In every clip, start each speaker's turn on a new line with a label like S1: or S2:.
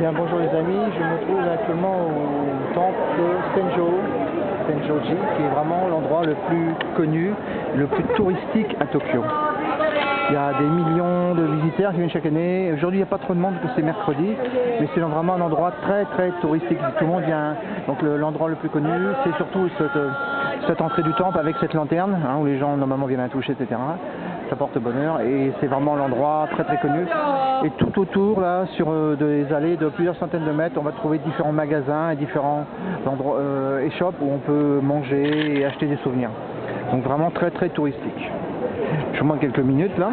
S1: Bien, bonjour les amis, je me trouve actuellement au temple de Senjoji, qui est vraiment l'endroit le plus connu, le plus touristique à Tokyo. Il y a des millions de visiteurs qui viennent chaque année. Aujourd'hui, il n'y a pas trop de monde parce que c'est mercredi, mais c'est vraiment un endroit très très touristique. Tout le monde vient. Donc l'endroit le plus connu, c'est surtout cette entrée du temple avec cette lanterne, où les gens normalement viennent à toucher, etc. Ça porte bonheur et c'est vraiment l'endroit très très connu. Et tout autour, là, sur des allées de plusieurs centaines de mètres, on va trouver différents magasins et différents endroits échoppes où on peut manger et acheter des souvenirs. Donc vraiment très très touristique. Je vous montre quelques minutes là.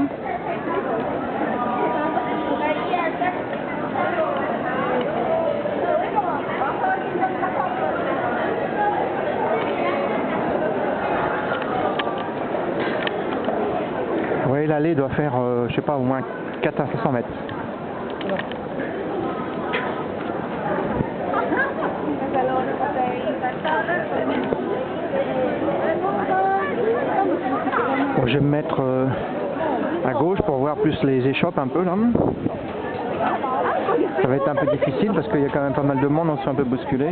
S1: Oui, l'allée doit faire, je sais pas, au moins 400 à 500 mètres. Bon, je vais me mettre à gauche pour voir plus les échoppes un peu là. Ça va être un peu difficile parce qu'il y a quand même pas mal de monde, on se fait un peu bousculer.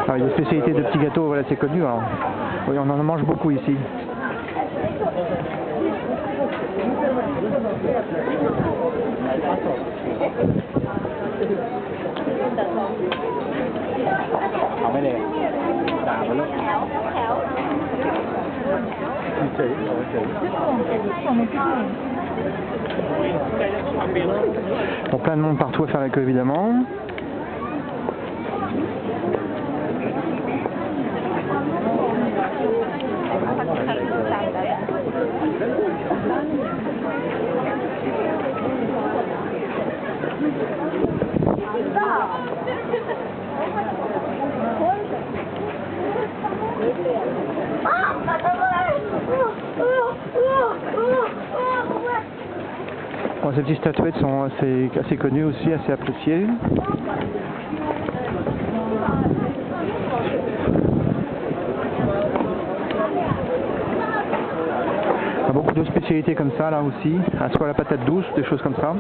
S1: Ah, il y a une spécialité de petits gâteaux, voilà, c'est connu. Alors. Oui, on en mange beaucoup ici. Bon, plein de monde partout à faire la queue évidemment. Bon, ces petites statuettes sont assez connues aussi, assez appréciées. Il y a beaucoup de spécialités comme ça là aussi, soit la patate douce, des choses comme ça.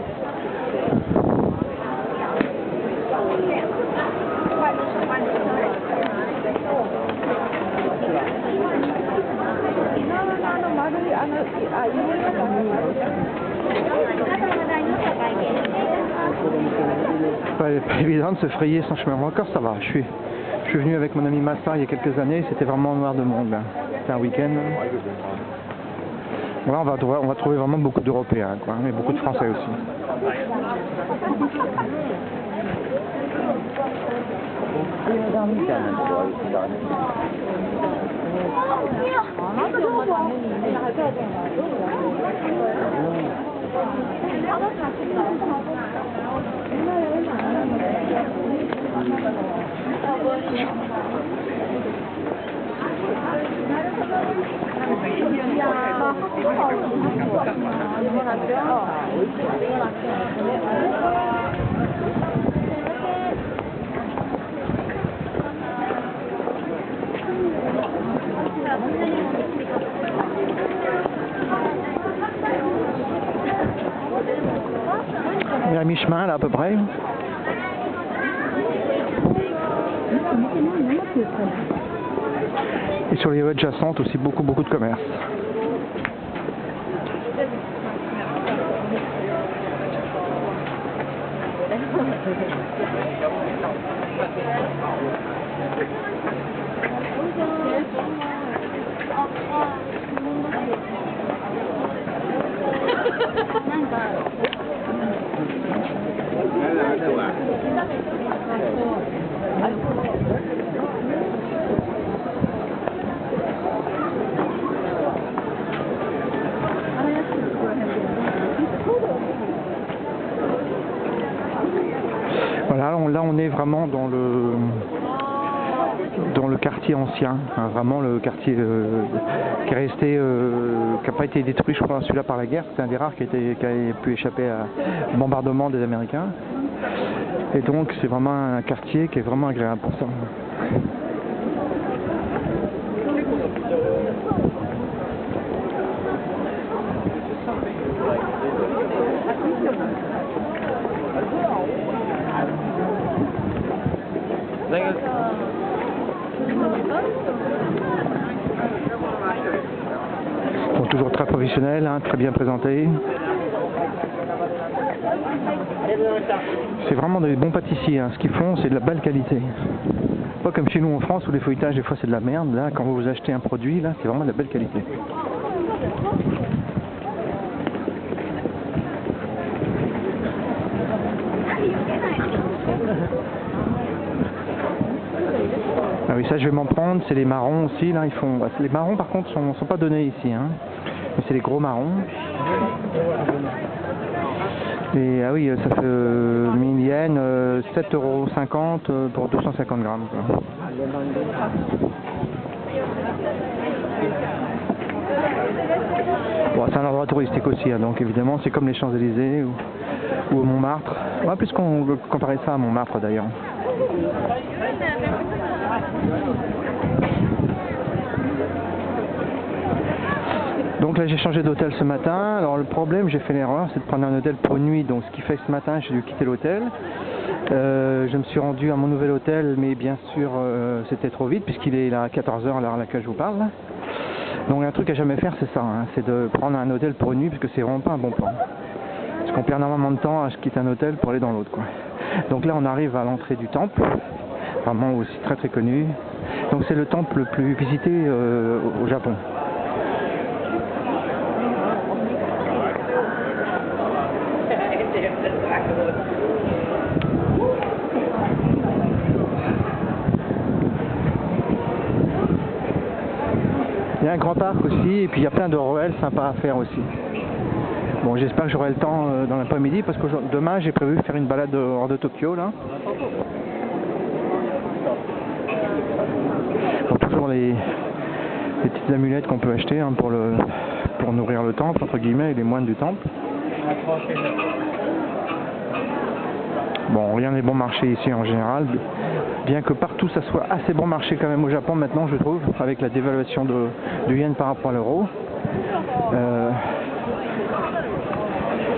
S1: Pas évident de se frayer son chemin. Encore ça va. Je suis venu avec mon ami Massa il y a quelques années. C'était vraiment noir de monde. C'était un week-end. Là, on va trouver vraiment beaucoup d'Européens, quoi, mais beaucoup de Français aussi. On est à mi-chemin là à peu près. Et sur les rues adjacentes aussi beaucoup de commerces. Voilà, là on est vraiment dans le quartier ancien, vraiment le quartier qui est resté, qui n'a pas été détruit, je crois, celui-là par la guerre. C'est un des rares qui a pu échapper au bombardement des Américains. Et donc c'est vraiment un quartier qui est vraiment agréable pour ça. toujours très professionnel, hein, très bien présenté. C'est vraiment des bons pâtissiers, hein. Ce qu'ils font, c'est de la belle qualité. Pas comme chez nous en France où les feuilletages des fois c'est de la merde. Là, quand vous achetez un produit, là, c'est vraiment de la belle qualité. Ah oui, ça je vais m'en prendre, c'est les marrons aussi, là ils font. Les marrons par contre sont pas donnés ici, hein. Mais c'est les gros marrons. Et ah oui, ça fait 1000 yens, 7,50 € pour 250 grammes. Quoi. Bon, c'est un endroit touristique aussi, hein, donc évidemment c'est comme les Champs-Élysées ou au Montmartre. On va plus comparer ça à Montmartre d'ailleurs. Donc là j'ai changé d'hôtel ce matin. Alors le problème, j'ai fait l'erreur, c'est de prendre un hôtel pour une nuit. Donc ce qui fait que ce matin j'ai dû quitter l'hôtel. Je me suis rendu à mon nouvel hôtel, mais bien sûr c'était trop vite puisqu'il est là à 14 h à l'heure à laquelle je vous parle. Donc un truc à jamais faire, c'est ça, hein, c'est de prendre un hôtel pour une nuit parce que c'est vraiment pas un bon plan. Parce qu'on perd énormément de temps à quitter un hôtel pour aller dans l'autre, quoi. Donc là on arrive à l'entrée du temple, vraiment aussi très très connu. Donc c'est le temple le plus visité au Japon. Il y a un grand parc aussi, et puis il y a plein de ruelles sympas à faire aussi. Bon, j'espère que j'aurai le temps dans l'après-midi, parce que demain j'ai prévu de faire une balade hors de Tokyo, là. Bon, toujours les petites amulettes qu'on peut acheter, hein, pour nourrir le temple, entre guillemets, et les moines du temple. Bon, rien n'est bon marché ici en général, bien que partout ça soit assez bon marché quand même au Japon maintenant, je trouve, avec la dévaluation du yen par rapport à l'euro.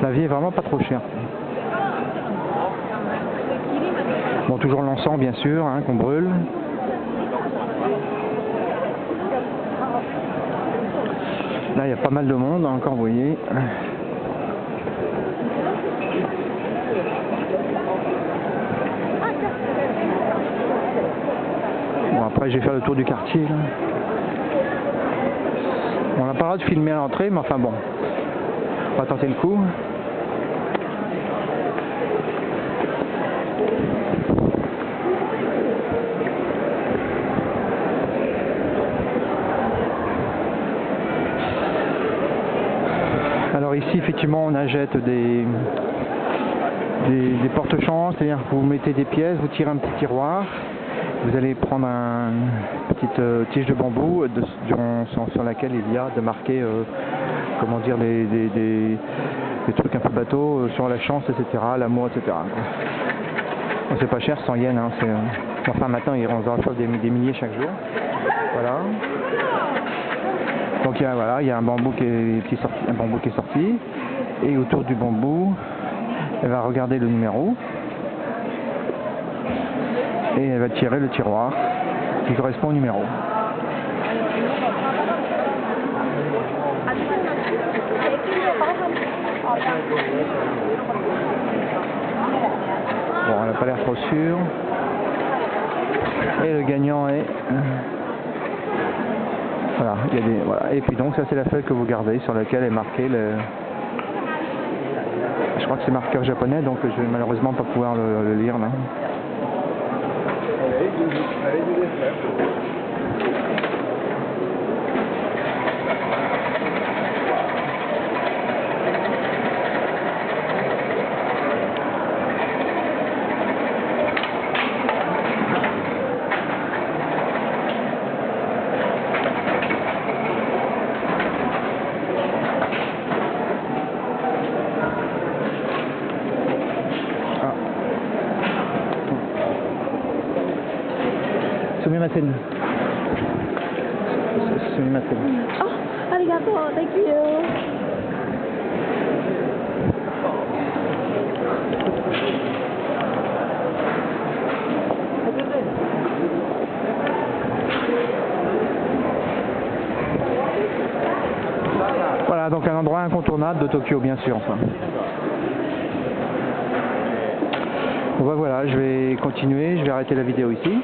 S1: La vie est vraiment pas trop chère. Bon, toujours l'encens bien sûr, hein, qu'on brûle. Là il y a pas mal de monde encore, vous voyez. Bon, après je vais faire le tour du quartier là. On n'a pas le droit de filmer à l'entrée, mais enfin bon, on va tenter le coup. Alors ici effectivement on achète des porte-champs, c'est-à-dire que vous mettez des pièces, vous tirez un petit tiroir, vous allez prendre une petite tige de bambou sur laquelle il y a de marquer comment dire des trucs un peu bateaux sur la chance, etc., l'amour, etc. Bon, c'est pas cher, 100 yens, hein, enfin maintenant ils en reçoivent des milliers chaque jour. Voilà. Donc il y a un bambou qui est sorti, et autour du bambou, elle va regarder le numéro et elle va tirer le tiroir qui correspond au numéro. Bon, elle n'a pas l'air trop sûre. Et le gagnant est... Voilà, voilà. Et puis donc ça c'est la feuille que vous gardez sur laquelle est marqué le... Je crois que c'est marqué en japonais, donc je vais malheureusement pas pouvoir le lire là. Sumimasen.
S2: Oh, arigato, thank you.
S1: Voilà, donc un endroit incontournable de Tokyo, bien sûr. Enfin. Bon, bah, voilà, je vais continuer, je vais arrêter la vidéo ici.